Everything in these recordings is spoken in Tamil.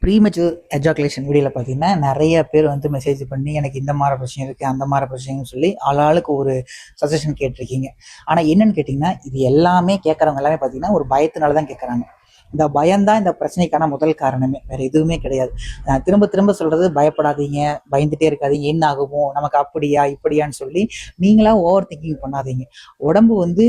ப்ரீமெச்சூர் எஜாகுலேஷன் வீடியோவில் பார்த்தீங்கன்னா நிறைய பேர் வந்து மெசேஜ் பண்ணி எனக்கு இந்த மாதிரி பிரச்சனை இருக்குது அந்த மாதிரி பிரச்சனைன்னு சொல்லி ஆளாளுக்கு ஒரு சஜஷன் கேட்டிருக்கீங்க. ஆனால் என்னன்னு கேட்டிங்கன்னா இது எல்லாமே கேட்குறவங்க எல்லாமே பார்த்தீங்கன்னா ஒரு பயத்தினால தான் கேட்குறாங்க. இந்த பயம்தான் இந்த பிரச்சனைக்கான முதல் காரணமே, வேற எதுவுமே கிடையாது. திரும்ப திரும்ப சொல்றது பயப்படாதீங்க, பயந்துட்டே இருக்காதீங்க, என்ன ஆகுமோ நமக்கு அப்படியா இப்படியான்னு சொல்லி நீங்களா ஓவர் திங்கிங் பண்ணாதீங்க. உடம்பு வந்து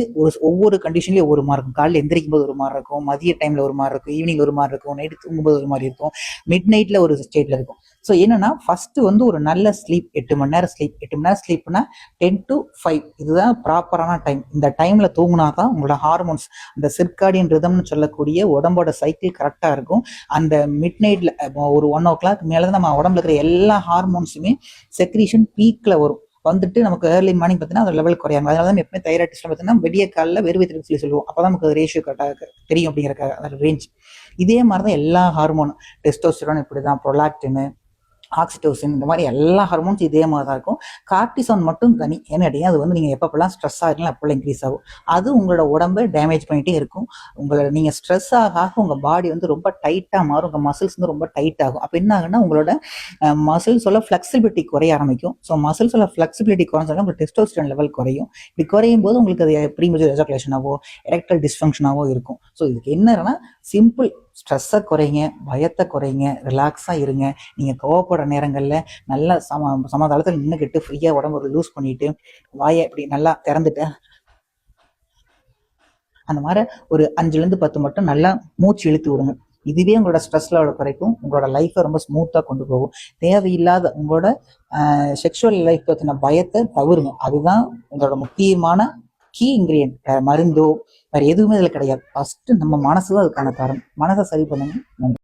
ஒவ்வொரு கண்டிஷன்லயும் ஒவ்வொரு மாதிரி இருக்கும். காலையில் எந்திரிக்கும் போது ஒரு மாதிரி இருக்கும், மதிய டைம்ல ஒரு மாதிரி இருக்கும், ஈவினிங் ஒரு மாதிரி இருக்கும், நைட்டு தூங்கும்போது ஒரு மாதிரி இருக்கும், மிட் நைட்ல ஒரு ஸ்டேட்ல இருக்கும். ஸோ என்னன்னா ஃபர்ஸ்ட் வந்து ஒரு நல்ல ஸ்லீப், 8 மணி நேரம் ஸ்லீப். 8 மணி நேரம் ஸ்லீப்னா 10 to 5 இதுதான் ப்ராப்பரான டைம். இந்த டைம்ல தூங்கினா தான் உங்களோட ஹார்மோன்ஸ், அந்த சிர்காடியன் ரிதம்னு சொல்லக்கூடிய உடம்போட சைக்கிள் கரெக்டாக இருக்கும். அந்த மிட் நைட்ல ஒரு 1 o'clock மேலே தான் நம்ம உடம்புல இருக்கிற எல்லா ஹார்மோன்ஸுமே செக்ரீஷன் பீக்ல வரும். வந்துட்டு நமக்கு ஏர்லி மார்னிங் பார்த்தீங்கன்னா அந்த லெவல் குறையாங்க. அதனால தான் எப்பவுமே தைராய்ட் டெஸ்ட்ல பார்த்தீங்கன்னா விடிய காலில் வெறுவை சொல்லி சொல்லுவோம். அப்போ தான் நமக்கு ரேஷியோ கரெக்டாக தெரியும் அப்படிங்கிற ரேஞ்ச். இதே மாதிரி தான் எல்லா ஹார்மோனும், டெஸ்டோஸ்டெரான் இப்படி தான், ப்ரொலாக்டின், ஆக்சிடோசின், இந்த மாதிரி எல்லா ஹார்மோன்ஸ் இதே மாதிரி தான் இருக்கும். கார்டிசான் மட்டும் தனி. ஏன்னா அது வந்து நீங்கள் எப்பப்பெல்லாம் ஸ்ட்ரெஸ் ஆகிறீங்களோ அப்போல்லாம் இன்க்ரீஸ் ஆகும். அது உங்களோட உடம்பை டேமேஜ் பண்ணிகிட்டே இருக்கும். நீங்கள் ஸ்ட்ரெஸ் ஆக உங்கள் பாடி வந்து ரொம்ப டைட்டாக மாறும், உங்கள் மசில்ஸ் வந்து ரொம்ப டைட் ஆகும். அப்போ என்ன ஆகுன்னா உங்களோட மசில்ஸோட ஃப்ளெக்சிபிலிட்டி குறைய ஆரம்பிக்கும். ஸோ மசில்ஸோட ஃப்ளெக்சிபிலிட்டி குறைஞ்சாலும் உங்களுக்கு டெஸ்டோஸ்டெரான் லெவல் குறையும். இப்படி குறையும் போது உங்களுக்கு அது ப்ரீமெச்சூர் எஜாகுலேஷனாவோ எரெக்டல் டிஸ்ஃபங்க்ஷனாவோ இருக்கும். ஸோ இதுக்கு என்னன்னா சிம்பிள், ஸ்ட்ரெஸ்ஸை குறைங்க, பயத்தை குறைங்க, ரிலாக்ஸாக இருங்க. நீங்கள் கோவப்படுற நேரங்களில் நல்லா சமாதானத்தில் நின்றுக்கிட்டு ஃப்ரீயாக உடம்பு லூஸ் பண்ணிட்டு வாயை இப்படி நல்லா திறந்துட்டு அந்த மாதிரி ஒரு 5-10 மட்டும் நல்லா மூச்சு இழுத்து விடுங்க. இதுவே உங்களோட ஸ்ட்ரெஸ் லெவலை குறைக்கும், உங்களோட லைஃப்பை ரொம்ப ஸ்மூத்தாக கொண்டு போகும். தேவையில்லாத உங்களோட செக்ஷுவல் லைஃப் பற்றின பயத்தை தவிருங்க. அதுதான் உங்களோட முக்கியமான கீ இன்கிரியன்ட். மருந்தோ வேற எதுவுமே இதில் கிடையாது. ஃபர்ஸ்ட் நம்ம மனசு தான் அதுக்கான காரணம். மனசை சரி பண்ணுங்க. நன்றி.